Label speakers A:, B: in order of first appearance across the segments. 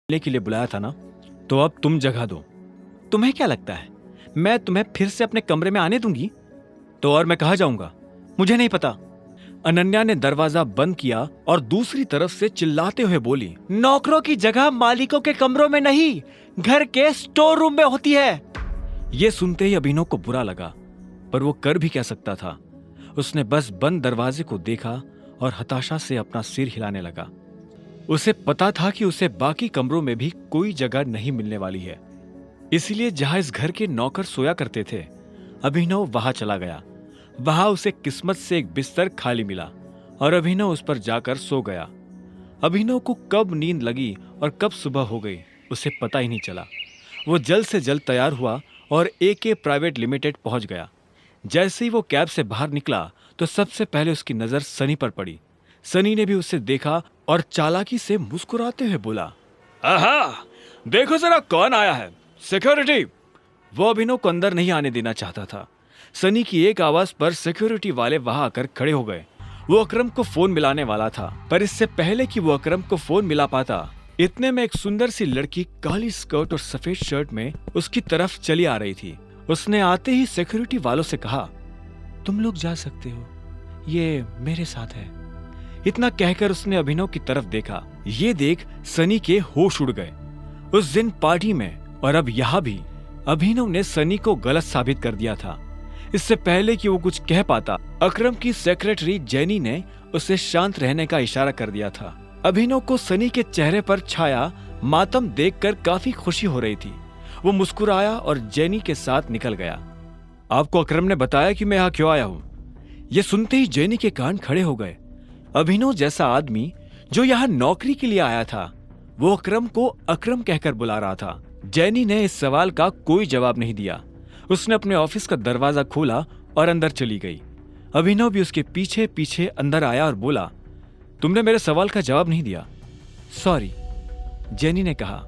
A: मिलने के लिए बुलाया था ना, तो अब तुम जगह दो। तुम्हें क्या लगता है मैं तुम्हें फिर से अपने कमरे में आने दूंगी? तो और मैं कहाँ जाऊंगा? मुझे नहीं पता। अनन्या ने दरवाजा बंद किया और दूसरी तरफ से चिल्लाते हुए बोली, नौकरों की जगह मालिकों के कमरों में नहीं, घर के स्टोर रूम में होती है। यह सुनते ही अभिनव को बुरा लगा, पर वो कर भी क्या सकता था। उसने बस बंद दरवाजे को देखा और हताशा से अपना सिर हिलाने लगा। उसे पता था कि उसे बाकी कमरों में भी कोई जगह नहीं मिलने वाली है, इसलिए जहां इस घर के नौकर सोया करते थे, अभिनव वहां चला गया। वहां उसे किस्मत से एक बिस्तर खाली मिला और अभिनव उस पर जाकर सो गया। अभिनव को कब नींद लगी और कब सुबह हो गई उसे पता ही नहीं चला। वो जल्द से जल्द तैयार हुआ और AK प्राइवेट लिमिटेड पहुंच गया। जैसे ही वो कैब से बाहर निकला तो सबसे पहले उसकी नजर सनी पर पड़ी। सनी ने भी उसे देखा और चालाकी से मुस्कुराते हुए बोला, आहा, देखो जरा कौन आया है, सिक्योरिटी। वो अभिनव को अंदर नहीं आने देना चाहता था। सनी की एक आवाज पर सिक्योरिटी वाले वहां आकर खड़े हो गए। वो अकरम को फोन मिलाने वाला था, पर इससे पहले कि वो अकरम को फोन मिला पाता, इतने में एक सुंदर सी लड़की काली स्कर्ट और सफेद शर्ट में उसकी तरफ चली आ रही थी। उसने आते ही सिक्योरिटी वालों से कहा, तुम लोग जा सकते हो, ये मेरे साथ है। इतना कहकर उसने अभिनव की तरफ देखा। ये देख सनी के होश उड़ गए। उस दिन पार्टी में और अब यहाँ भी अभिनव ने सनी को गलत साबित कर दिया था। इससे पहले कि वो कुछ कह पाता, अकरम की सेक्रेटरी जेनी ने उसे शांत रहने का इशारा कर दिया था। अभिनव को सनी के चेहरे पर छाया मातम देखकर काफी खुशी हो रही थी। वो मुस्कुराया और जेनी के साथ निकल गया। आपको अकरम ने बताया कि मैं यहाँ क्यों आया हूँ? ये सुनते ही जेनी के कान खड़े हो गए। अभिनव जैसा आदमी जो यहाँ नौकरी के लिए आया था, वो अकरम को अकरम कहकर बुला रहा था। जेनी ने इस सवाल का कोई जवाब नहीं दिया। उसने अपने ऑफिस का दरवाजा खोला और अंदर चली गई। अभिनव भी उसके पीछे पीछे अंदर आया और बोला, तुमने मेरे सवाल का जवाब नहीं दिया। सॉरी, जेनी ने कहा।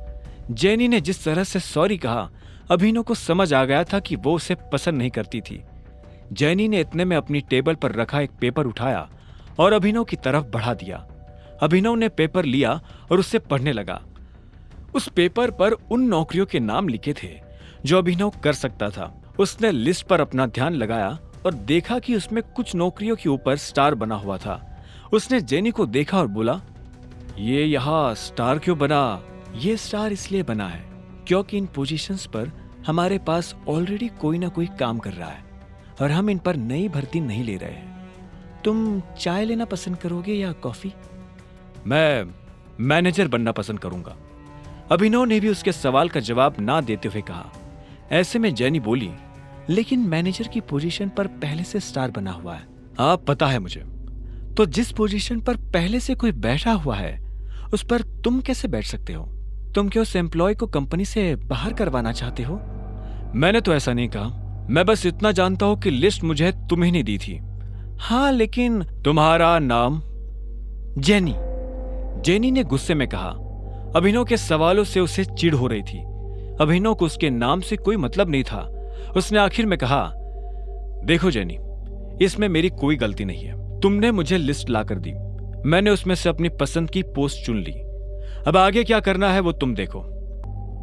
A: जेनी ने जिस तरह से सॉरी कहा, अभिनव को समझ आ गया था कि वो उसे पसंद नहीं करती थी। जेनी ने इतने में अपनी टेबल पर रखा एक पेपर उठाया और अभिनव की तरफ बढ़ा दिया। अभिनव ने पेपर लिया और उससे पढ़ने लगा। उस पेपर पर उन नौकरियों के नाम लिखे थे जो अभिनव कर सकता था। उसने लिस्ट पर अपना ध्यान लगाया और देखा कि उसमें कुछ नौकरियों के ऊपर स्टार बना हुआ था। उसने जेनी को देखा और बोला, ये यहाँ स्टार क्यों बना? ये स्टार इसलिए बना है क्योंकि इन पोजीशंस पर हमारे पास ऑलरेडी कोई ना कोई काम कर रहा है और हम इन पर नई भर्ती नहीं ले रहे हैं। तुम चाय लेना पसंद करोगे या कॉफी? मैं मैनेजर बनना पसंद करूंगा। अभिनव ने भी उसके सवाल का जवाब ना देते हुए कहा। ऐसे में जेनी बोली, लेकिन मैनेजर की पोजीशन पर पहले से स्टार बना हुआ है। आप पता है मुझे। तो जिस पोजीशन पर पहले से कोई बैठा हुआ है उस पर तुम कैसे बैठ सकते हो? तुम क्या उस एम्प्लॉय को कंपनी से बाहर करवाना चाहते हो? मैंने तो ऐसा नहीं कहा। मैं बस इतना जानता हूं कि लिस्ट मुझे तुम्हें नहीं दी थी। हाँ, लेकिन तुम्हारा नाम? जेनी। जेनी ने गुस्से में कहा। अभिनव के सवालों से उसे चिढ़ हो रही थी। अभिनव को उसके नाम से कोई मतलब नहीं था। उसने आखिर में कहा, देखो जेनी, इसमें मेरी कोई गलती नहीं है। तुमने मुझे लिस्ट लाकर दी, मैंने उसमें से अपनी पसंद की पोस्ट चुन ली। अब आगे क्या करना है वो तुम देखो।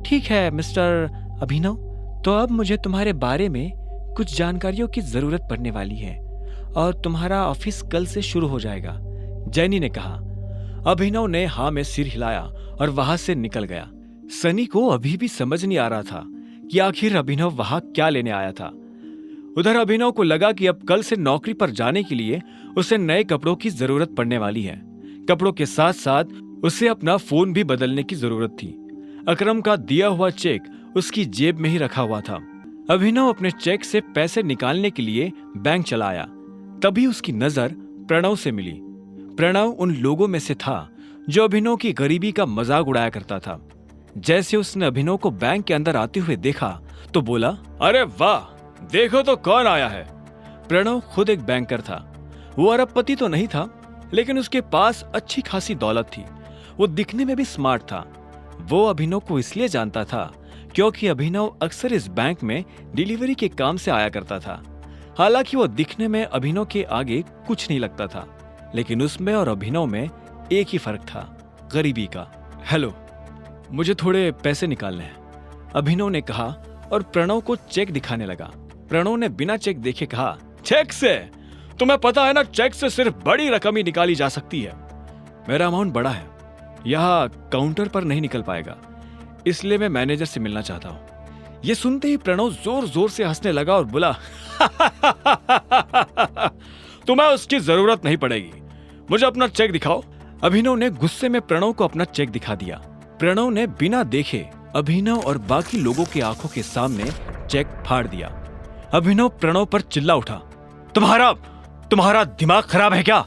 A: ठीक है मिस्टर अभिनव, तो अब मुझे तुम्हारे बारे में कुछ जानकारियों की जरूरत पड़ने वाली है और तुम्हारा ऑफिस कल से शुरू हो जाएगा, जेनी ने कहा। अभिनव ने हाँ में सिर हिलाया और वहां से निकल गया। सनी को अभी भी समझ नहीं आ रहा था कि आखिर अभिनव वहां क्या लेने आया था। उधर अभिनव को लगा कि अब कल से नौकरी पर जाने के लिए उसे नए कपड़ों की जरूरत पड़ने वाली है। कपड़ों के साथ साथ उसे अपना फोन भी बदलने की जरूरत थी। अकरम का दिया हुआ चेक उसकी जेब में ही रखा हुआ था। अभिनव अपने चेक से पैसे निकालने के लिए बैंक चला आया। तभी उसकी नजर प्रणव से मिली। प्रणव उन लोगों में से था जो अभिनव की गरीबी का मजाक उड़ाया करता था। जैसे उसने अभिनव को बैंक के अंदर आते हुए देखा तो बोला, अरे वाह, देखो तो कौन आया है। प्रणव खुद एक बैंकर था। वो अरबपति तो नहीं था, लेकिन उसके पास अच्छी खासी दौलत थी। वो दिखने में भी स्मार्ट था। वो अभिनव को इसलिए जानता था क्योंकि अभिनव अक्सर इस बैंक में डिलीवरी के काम से आया करता था। हालांकि वो दिखने में अभिनव के आगे कुछ नहीं लगता था, लेकिन उसमें और अभिनव में एक ही फर्क था, गरीबी का। हेलो, मुझे थोड़े पैसे निकालने हैं, अभिनव ने कहा और प्रणव को चेक दिखाने लगा। प्रणव ने बिना चेक देखे कहा, चेक से? तुम्हें पता है ना, चेक से सिर्फ बड़ी रकम ही निकाली जा सकती है। मेरा अमाउंट बड़ा है, यहाँ काउंटर पर नहीं निकल पाएगा, इसलिए मैं मैनेजर से मिलना चाहता हूँ। ये सुनते ही प्रणव जोर जोर से हंसने लगा और बोला, तुम्हें उसकी जरूरत नहीं पड़ेगी, मुझे अपना चेक दिखाओ। अभिनव ने गुस्से में प्रणव को अपना चेक दिखा दिया। प्रणव ने बिना देखे अभिनव और बाकी लोगों की आंखों के सामने चेक फाड़ दिया। अभिनव प्रणव पर चिल्ला उठा, तुम्हारा दिमाग खराब है क्या?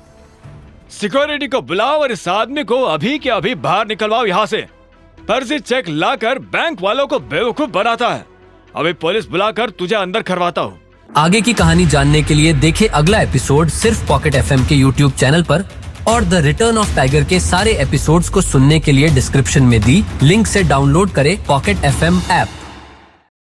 A: सिक्योरिटी को बुलाओ और इस आदमी को अभी के अभी बाहर निकलवाओ यहाँ से। फर्जी चेक लाकर बैंक वालों को बेवकूफ बनाता है। अभी पुलिस बुलाकर तुझे अंदर करवाता हूँ।
B: आगे की कहानी जानने के लिए देखें अगला एपिसोड सिर्फ पॉकेट एफएम के यूट्यूब चैनल पर, और द रिटर्न ऑफ टाइगर के सारे एपिसोड्स को सुनने के लिए डिस्क्रिप्शन में दी लिंक से डाउनलोड करें पॉकेट एफएम ऐप।